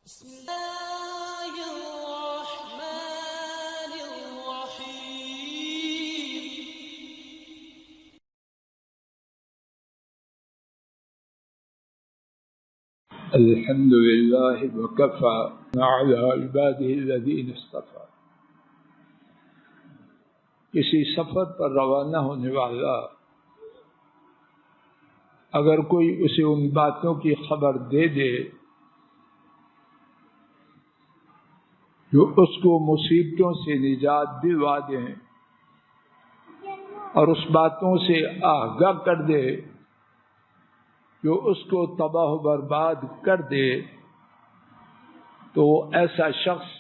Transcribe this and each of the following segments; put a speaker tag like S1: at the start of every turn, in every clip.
S1: بسم اللہ الرحمن الرحیم
S2: الحمد للہ وکفى وعلی عباده الذین اصطفى۔ کسی سفر پر روانہ ہونے والا اگر کوئی اسے ان باتوں کی خبر دے دے جو اس کو مصیبتوں سے نجات دلوا دیں اور اس باتوں سے آگاہ کر دے جو اس کو تباہ و برباد کر دے، تو ایسا شخص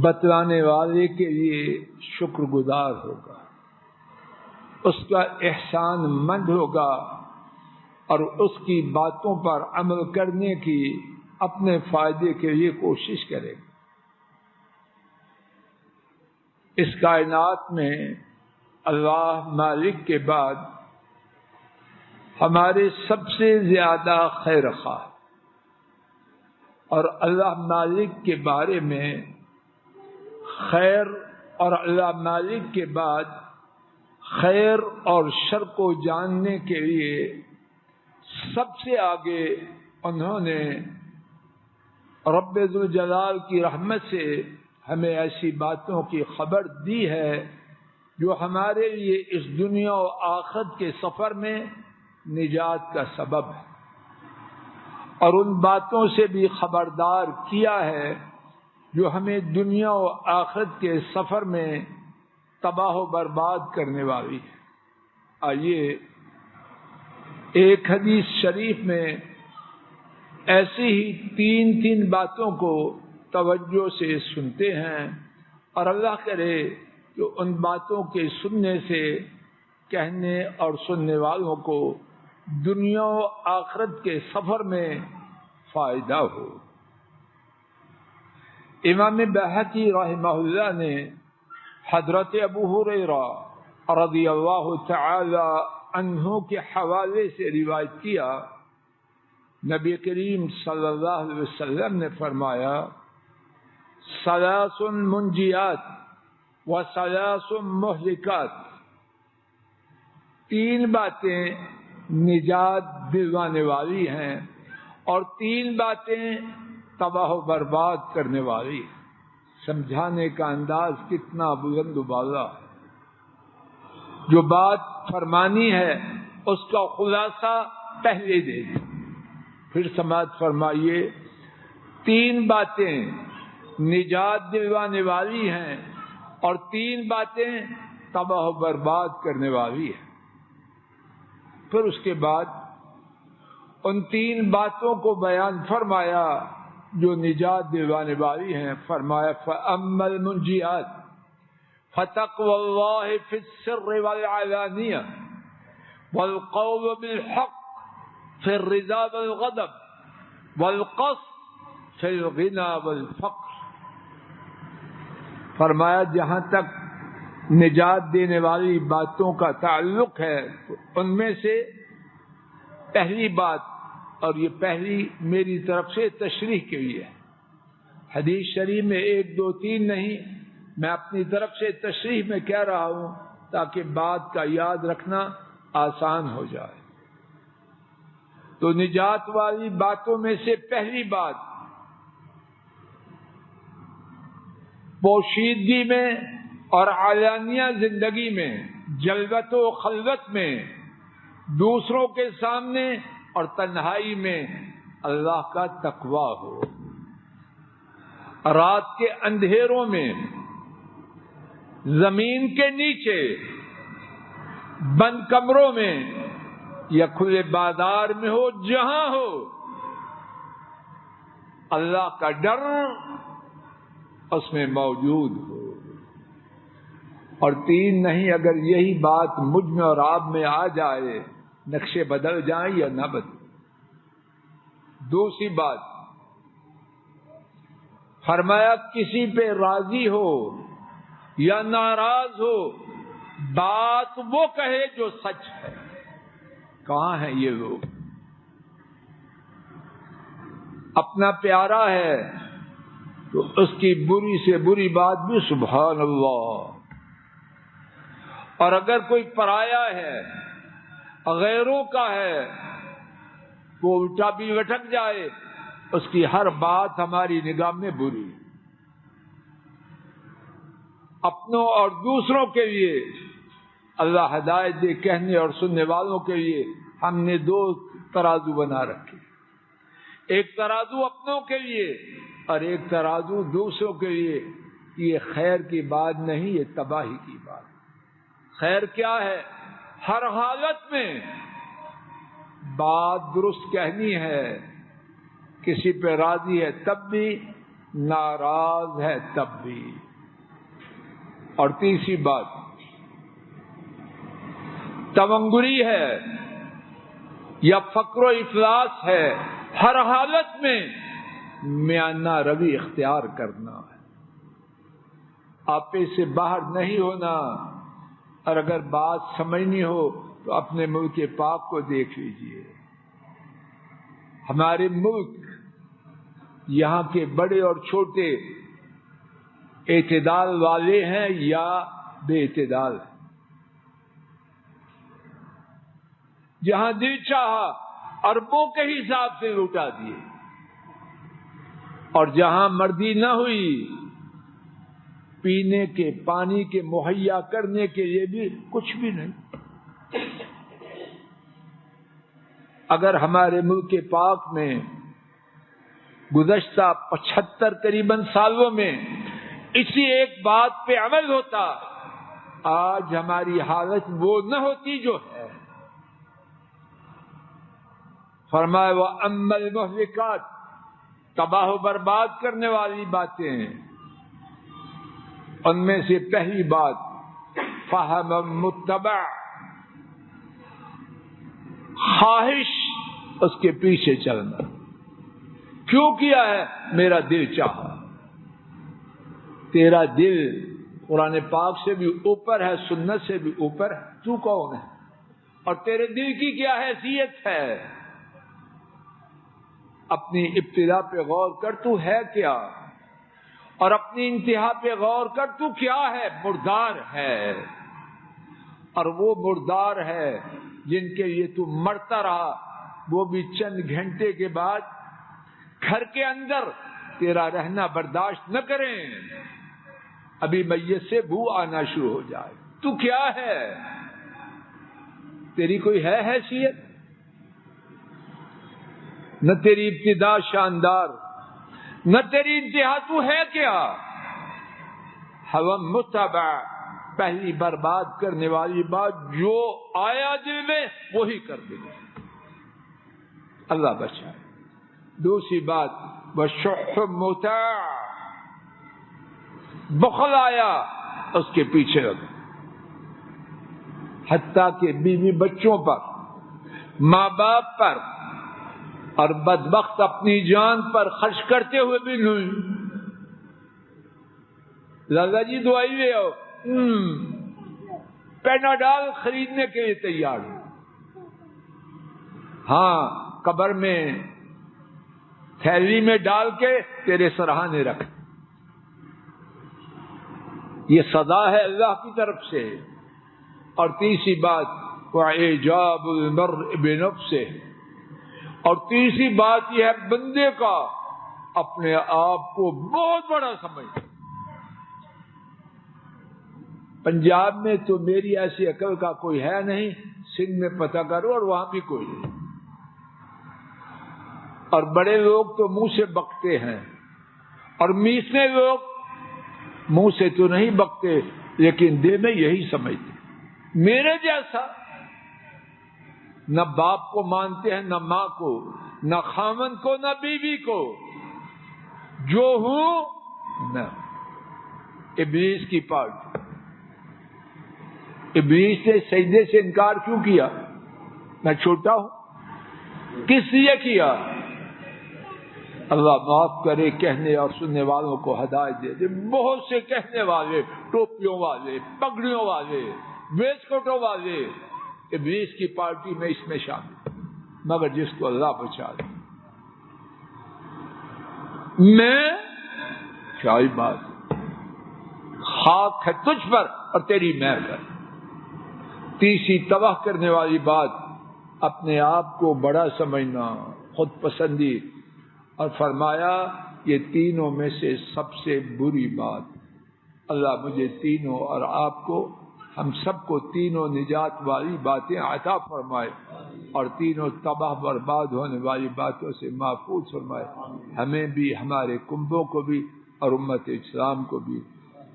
S2: بتلانے والے کے لیے شکر گزار ہوگا، اس کا احسان مند ہوگا اور اس کی باتوں پر عمل کرنے کی اپنے فائدے کے لیے کوشش کرے گا۔ اس کائنات میں اللہ مالک کے بعد ہمارے سب سے زیادہ خیر خواہ، اور اللہ مالک کے بارے میں خیر اور اللہ مالک کے بعد خیر اور شر کو جاننے کے لیے سب سے آگے انہوں نے رب ذوالجلال کی رحمت سے ہمیں ایسی باتوں کی خبر دی ہے جو ہمارے لیے اس دنیا و آخرت کے سفر میں نجات کا سبب ہے، اور ان باتوں سے بھی خبردار کیا ہے جو ہمیں دنیا و آخرت کے سفر میں تباہ و برباد کرنے والی ہے۔ آئیے ایک حدیث شریف میں ایسی ہی تین باتوں کو توجہ سے سنتے ہیں، اور اللہ کرے کہ ان باتوں کے سننے سے کہنے اور سننے والوں کو دنیا و آخرت کے سفر میں فائدہ ہو۔ امام بہقی رحمہ اللہ نے حضرت ابو ہریرہ رضی اللہ تعالی عنہ کے حوالے سے روایت کیا، نبی کریم صلی اللہ علیہ وسلم نے فرمایا، ثلاث منجیات و ثلاث مہلکات، تین باتیں نجات دلوانے والی ہیں اور تین باتیں تباہ و برباد کرنے والی ہیں۔ سمجھانے کا انداز کتنا بلند و بالا ہے۔ جو بات فرمانی ہے اس کا خلاصہ پہلے دے دیں، پھر سماعت فرمائیے۔ تین باتیں نجات دلوانے والی ہیں اور تین باتیں تباہ و برباد کرنے والی ہیں۔ پھر اس کے بعد ان تین باتوں کو بیان فرمایا جو نجات دلوانے والی ہیں۔ فرمایا فَأَمَّا الْمُنْجِيَاتِ فَتَقْوَى اللَّهِ فِي السِّرِّ وَالْعَلَانِيَةِ وَالْقَوْلُ بِالْحَقِّ فِي الرِّضَا وَالْغَضَبِ وَالْقَصْدِ فِي الْغِنَى وَالْفَقْرِ۔ فرمایا جہاں تک نجات دینے والی باتوں کا تعلق ہے، ان میں سے پہلی بات، اور یہ پہلی میری طرف سے تشریح کے لیے حدیث شریف میں 1 2 3 نہیں، میں اپنی طرف سے تشریح میں کہہ رہا ہوں تاکہ بات کا یاد رکھنا آسان ہو جائے۔ تو نجات والی باتوں میں سے پہلی بات، پوشیدگی میں اور علانیہ زندگی میں، جلوت و خلوت میں، دوسروں کے سامنے اور تنہائی میں اللہ کا تقوی ہو۔ رات کے اندھیروں میں، زمین کے نیچے، بند کمروں میں یا کھلے بازار میں ہو، جہاں ہو، اللہ کا ڈر اس میں موجود ہو۔ اور تین نہیں، اگر یہی بات مجھ میں اور آپ میں آ جائے، نقشے بدل جائیں یا نہ بدل۔ دوسری بات فرمایا کسی پہ راضی ہو یا ناراض ہو، بات وہ کہے جو سچ ہے۔ کہاں ہیں یہ لوگ؟ اپنا پیارا ہے تو اس کی بری سے بری بات بھی سبحان اللہ، اور اگر کوئی پرایا ہے غیروں کا ہے وہ الٹا بھی لٹک جائے، اس کی ہر بات ہماری نگاہ میں بری۔ اپنوں اور دوسروں کے لیے اللہ ہدایت دے، کہنے اور سننے والوں کے لیے ہم نے دو ترازو بنا رکھے، ایک ترازو اپنوں کے لیے اور ایک ترازو دوسروں کے لیے۔ یہ خیر کی بات نہیں، یہ تباہی کی بات۔ خیر کیا ہے؟ ہر حالت میں بات درست کہنی ہے، کسی پہ راضی ہے تب بھی، ناراض ہے تب بھی۔ اور تیسری بات تمنگری ہے یا فقر و افلاس ہے، ہر حالت میں میانہ روی اختیار کرنا ہے، آپے سے باہر نہیں ہونا۔ اور اگر بات سمجھنی ہو تو اپنے ملک پاک کو دیکھ لیجئے۔ ہمارے ملک، یہاں کے بڑے اور چھوٹے اعتدال والے ہیں یا بے اعتدال ہیں؟ جہاں دل چاہا اربوں کے حساب سے لوٹا دیے، اور جہاں مرضی نہ ہوئی پینے کے پانی کے مہیا کرنے کے لیے بھی کچھ بھی نہیں۔ اگر ہمارے ملک پاک میں گزشتہ 75 قریباً سالوں میں اسی ایک بات پہ عمل ہوتا، آج ہماری حالت وہ نہ ہوتی جو ہے۔ فرمایا وَأَمَّا الْمُهْلِكَاتُ، تباہ و برباد کرنے والی باتیں ہیں، ان میں سے پہلی بات فَهَمٌ مُتَّبَعٌ، خواہش، اس کے پیچھے چلنا۔ کیوں کیا ہے؟ میرا دل چاہا۔ تیرا دل قرآن پاک سے بھی اوپر ہے، سنت سے بھی اوپر ہے، تو کون ہے؟ اور تیرے دل کی کیا حیثیت ہے؟ اپنی ابتدا پہ غور کر، تو ہے کیا؟ اور اپنی انتہا پہ غور کر، تو کیا ہے؟ مردار ہے۔ اور وہ مردار ہے جن کے لیے تو مرتا رہا، وہ بھی چند گھنٹے کے بعد گھر کے اندر تیرا رہنا برداشت نہ کریں، ابھی میت سے بو آنا شروع ہو جائے۔ تو کیا ہے؟ تیری کوئی ہے حیثیت؟ نہ تیری ابتدا شاندار، نہ تیری انتہا، تو ہے کیا؟ ہم متبع، پہلی برباد کرنے والی بات، جو آیا دل میں وہی کر دے، اللہ بچائے۔ دوسری بات وشح مطاع، بخل آیا اس کے پیچھے لگا، حتیٰ کہ بیوی بچوں پر، ماں باپ پر، اور بدبخت اپنی جان پر خرچ کرتے ہوئے بھی نہیں۔ لالا جی دوائی لے آؤ، پیناڈال خریدنے کے لیے تیار ہوں، ہاں قبر میں تھیلی میں ڈال کے تیرے سرہانے رکھ۔ یہ سزا ہے اللہ کی طرف سے۔ اور تیسری بات وَإِعْجَابُ الْمَرْءِ بِنَفْسِهِ، اور تیسری بات یہ ہے بندے کا اپنے آپ کو بہت بڑا سمجھنا۔ پنجاب میں تو میری ایسی عقل کا کوئی ہے نہیں، سندھ میں پتہ کرو اور وہاں بھی کوئی نہیں۔ اور بڑے لوگ تو منہ سے بکتے ہیں، اور میسنے لوگ منہ سے تو نہیں بکتے لیکن دل میں یہی سمجھتے، میرے جیسا نہ باپ کو مانتے ہیں، نہ ماں کو، نہ خامن کو، نہ بیوی کو، جو ہوں نہ۔ ابلیس کی پارٹی، ابلیس نے سجدے سے انکار کیوں کیا؟ میں چھوٹا ہوں، کس لیے کیا؟ اللہ معاف کرے، کہنے اور سننے والوں کو ہدایت دے دے۔ بہت سے کہنے والے، ٹوپیوں والے، پگڑیوں والے، ویسٹ کوٹوں والے ابلیس کی پارٹی میں اس میں شامل، مگر جس کو اللہ بچا دے۔ میں کیا ہی بات، خاک ہے تجھ پر اور تیری میں پر۔ تیسری تباہ کرنے والی بات اپنے آپ کو بڑا سمجھنا، خود پسندی، اور فرمایا یہ تینوں میں سے سب سے بری بات۔ اللہ مجھے تینوں اور آپ کو، ہم سب کو تینوں نجات والی باتیں عطا فرمائے اور تینوں تباہ برباد ہونے والی باتوں سے محفوظ فرمائے، ہمیں بھی، ہمارے کنبوں کو بھی اور امت اسلام کو بھی۔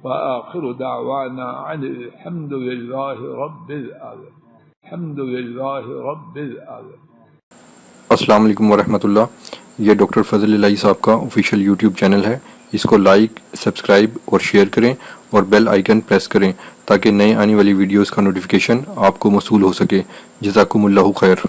S2: وآخر دعوانا عن الحمد للہ رب العالمین، الحمد للہ رب العالمین۔
S3: السلام علیکم ورحمۃ اللہ۔ یہ ڈاکٹر فضل الہی صاحب کا آفیشیل یوٹیوب چینل ہے، اس کو لائک، سبسکرائب اور شیئر کریں اور بیل آئیکن پریس کریں تاکہ نئے آنے والی ویڈیوز کا نوٹیفیکیشن آپ کو موصول ہو سکے۔ جزاکم اللہ خیر۔